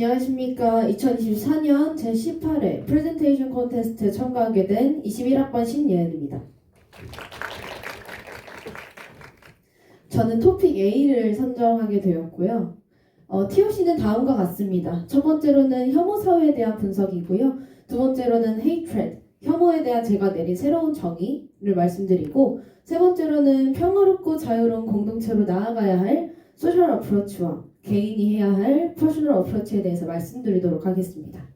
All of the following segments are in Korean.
안녕하십니까. 2024년 제18회 프레젠테이션 콘테스트에 참가하게 된 21학번 신예은입니다. 저는 토픽 A를 선정하게 되었고요. TOC는 다음과 같습니다. 첫 번째로는 혐오 사회에 대한 분석이고요. 두 번째로는 hatred, 혐오에 대한 제가 내린 새로운 정의를 말씀드리고, 세 번째로는 평화롭고 자유로운 공동체로 나아가야 할 소셜 어프로치와 개인이 해야 할 퍼스널 어프로치에 대해서 말씀드리도록 하겠습니다.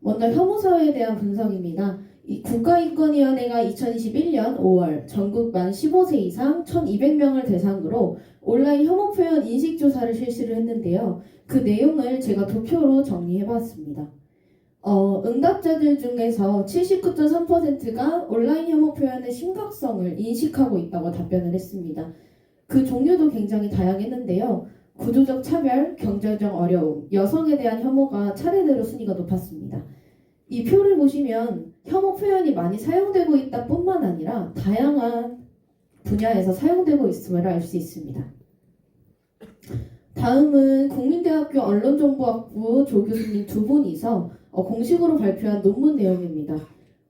먼저 혐오 사회에 대한 분석입니다. 이 국가인권위원회가 2021년 5월 전국 만 15세 이상 1,200명을 대상으로 온라인 혐오 표현 인식조사를 실시를 했는데요. 그 내용을 제가 도표로 정리해봤습니다. 응답자들 중에서 79.3%가 온라인 혐오 표현의 심각성을 인식하고 있다고 답변을 했습니다. 그 종류도 굉장히 다양했는데요. 구조적 차별, 경제적 어려움, 여성에 대한 혐오가 차례대로 순위가 높았습니다. 이 표를 보시면 혐오 표현이 많이 사용되고 있다 뿐만 아니라 다양한 분야에서 사용되고 있음을 알 수 있습니다. 다음은 국민대학교 언론정보학부 조교수님 두 분이서 공식으로 발표한 논문 내용입니다.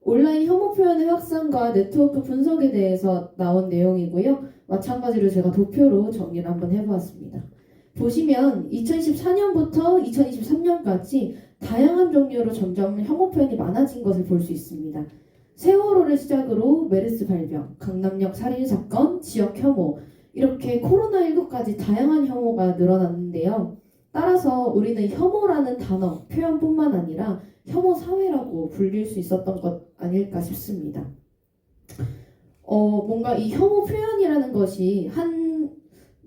온라인 혐오 표현의 확산과 네트워크 분석에 대해서 나온 내용이고요. 마찬가지로 제가 도표로 정리를 한번 해보았습니다. 보시면 2014년부터 2023년까지 다양한 종류로 점점 혐오 표현이 많아진 것을 볼 수 있습니다. 세월호를 시작으로 메르스 발병, 강남역 살인사건, 지역 혐오, 이렇게 코로나19까지 다양한 혐오가 늘어났는데요. 따라서 우리는 혐오라는 단어, 표현뿐만 아니라 혐오 사회라고 불릴 수 있었던 것 아닐까 싶습니다. 뭔가 이 혐오 표현이라는 것이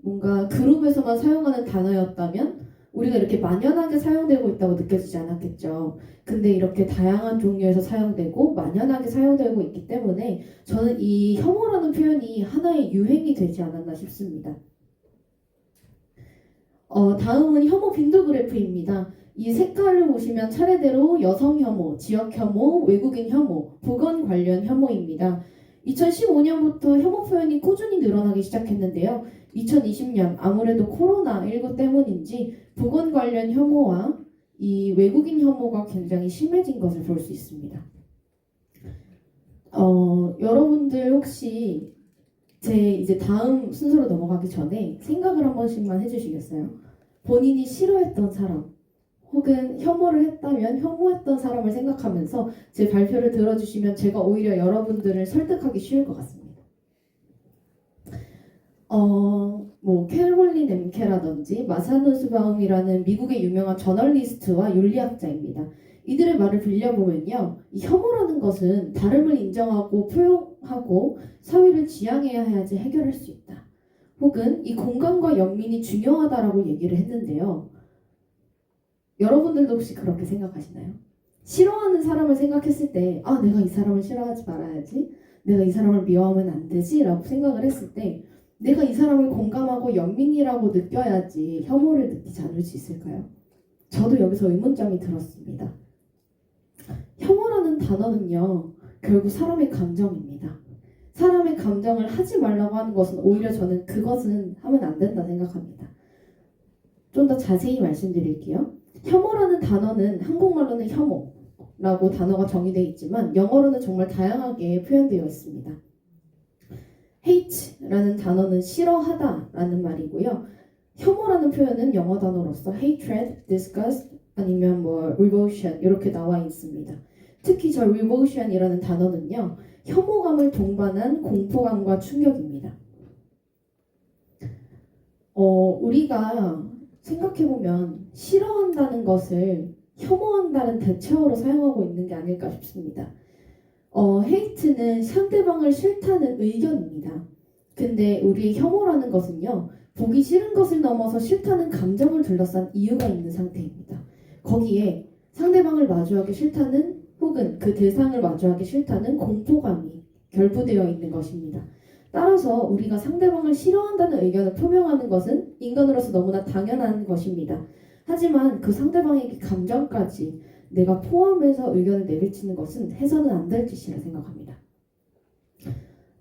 뭔가 그룹에서만 사용하는 단어였다면 우리가 이렇게 만연하게 사용되고 있다고 느껴지지 않았겠죠. 근데 이렇게 다양한 종류에서 사용되고 만연하게 사용되고 있기 때문에 저는 이 혐오라는 표현이 하나의 유행이 되지 않았나 싶습니다. 다음은 혐오 빈도 그래프입니다. 이 색깔을 보시면 차례대로 여성 혐오, 지역 혐오, 외국인 혐오, 보건 관련 혐오입니다. 2015년부터 혐오 표현이 꾸준히 늘어나기 시작했는데요. 2020년 아무래도 코로나19 때문인지 보건 관련 혐오와 이 외국인 혐오가 굉장히 심해진 것을 볼 수 있습니다. 여러분들 혹시 제 이제 다음 순서로 넘어가기 전에 생각을 한 번씩만 해주시겠어요? 본인이 싫어했던 사람 혹은 혐오를 했다면 혐오했던 사람을 생각하면서 제 발표를 들어주시면 제가 오히려 여러분들을 설득하기 쉬울 것 같습니다. 캐롤린 엠케라든지 마사 누스바움이라는 미국의 유명한 저널리스트와 윤리학자입니다. 이들의 말을 빌려보면요, 이 혐오라는 것은 다름을 인정하고 포용하고 사회를 지향해야 해야지 해결할 수 있다. 혹은 이 공감과 연민이 중요하다라고 얘기를 했는데요. 여러분들도 혹시 그렇게 생각하시나요? 싫어하는 사람을 생각했을 때 내가 이 사람을 싫어하지 말아야지, 내가 이 사람을 미워하면 안 되지 라고 생각을 했을 때 내가 이 사람을 공감하고 연민이라고 느껴야지 혐오를 느끼지 않을 수 있을까요? 저도 여기서 의문점이 들었습니다. 혐오라는 단어는요, 결국 사람의 감정입니다. 사람의 감정을 하지 말라고 하는 것은 오히려 저는 그것은 하면 안 된다 생각합니다. 좀 더 자세히 말씀드릴게요. 혐오라는 단어는 한국말로는 혐오라고 단어가 정의되어 있지만 영어로는 정말 다양하게 표현되어 있습니다. hate라는 단어는 싫어하다라는 말이고요. 혐오라는 표현은 영어 단어로서 hatred, disgust 아니면 revulsion 이렇게 나와 있습니다. 특히 저 revulsion이라는 단어는요, 혐오감을 동반한 공포감과 충격입니다. 우리가 생각해보면 싫어한다는 것을 혐오한다는 대체어로 사용하고 있는 게 아닐까 싶습니다. hate는 상대방을 싫다는 의견입니다. 근데 우리의 혐오라는 것은요, 보기 싫은 것을 넘어서 싫다는 감정을 둘러싼 이유가 있는 상태입니다. 거기에 상대방을 마주하기 싫다는 혹은 그 대상을 마주하기 싫다는 공포감이 결부되어 있는 것입니다. 따라서 우리가 상대방을 싫어한다는 의견을 표명하는 것은 인간으로서 너무나 당연한 것입니다. 하지만 그 상대방의 감정까지 내가 포함해서 의견을 내비치는 것은 해서는 안 될 짓이라 생각합니다.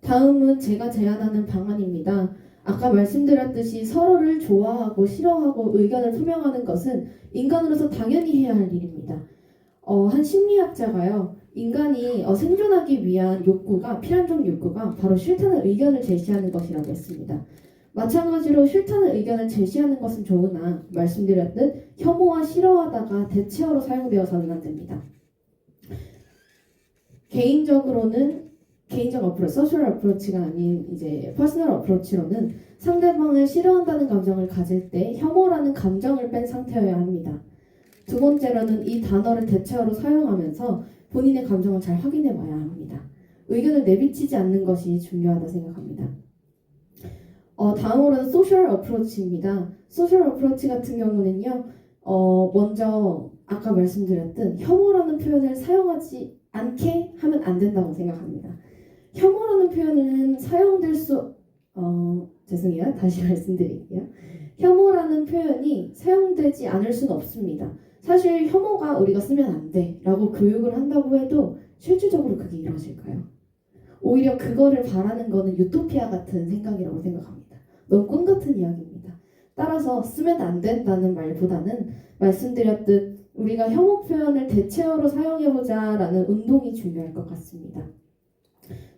다음은 제가 제안하는 방안입니다. 아까 말씀드렸듯이 서로를 좋아하고 싫어하고 의견을 표명하는 것은 인간으로서 당연히 해야 할 일입니다. 한 심리학자가요, 인간이 생존하기 위한 욕구가, 필연적 욕구가 바로 싫다는 의견을 제시하는 것이라고 했습니다. 마찬가지로 싫다는 의견을 제시하는 것은 좋으나 말씀드렸듯 혐오와 싫어하다가 대체어로 사용되어서는 안 됩니다. 개인적 어프로치, 소셜 어프로치가 아닌 이제 퍼스널 어프로치로는 상대방을 싫어한다는 감정을 가질 때 혐오라는 감정을 뺀 상태여야 합니다. 두 번째로는 이 단어를 대체어로 사용하면서 본인의 감정을 잘 확인해 봐야 합니다. 의견을 내비치지 않는 것이 중요하다 생각합니다. 다음으로는 소셜 어프로치입니다. 소셜 어프로치 같은 경우는요, 먼저 아까 말씀드렸듯 혐오라는 표현을 사용하지 않게 하면 안 된다고 생각합니다. 혐오라는 표현은 사용될 수, 죄송해요. 다시 말씀드릴게요. 혐오라는 표현이 사용되지 않을 수는 없습니다. 사실 혐오가 우리가 쓰면 안 돼 라고 교육을 한다고 해도 실질적으로 그게 이루어질까요? 오히려 그거를 바라는 거는 유토피아 같은 생각이라고 생각합니다. 너무 꿈 같은 이야기입니다. 따라서 쓰면 안 된다는 말보다는 말씀드렸듯 우리가 혐오 표현을 대체어로 사용해보자 라는 운동이 중요할 것 같습니다.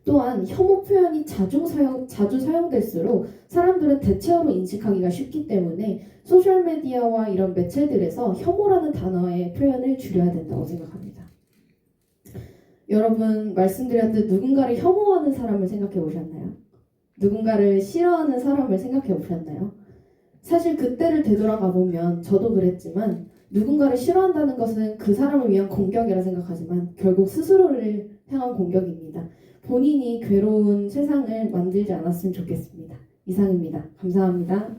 또한 혐오 표현이 자주 사용될수록 사람들은 대체어로 인식하기가 쉽기 때문에 소셜미디어와 이런 매체들에서 혐오라는 단어의 표현을 줄여야 된다고 생각합니다. 여러분, 말씀드렸듯 누군가를 혐오하는 사람을 생각해 보셨나요? 누군가를 싫어하는 사람을 생각해 보셨나요? 사실 그때를 되돌아가 보면 저도 그랬지만 누군가를 싫어한다는 것은 그 사람을 위한 공격이라 생각하지만 결국 스스로를 향한 공격입니다. 본인이 괴로운 세상을 만들지 않았으면 좋겠습니다. 이상입니다. 감사합니다.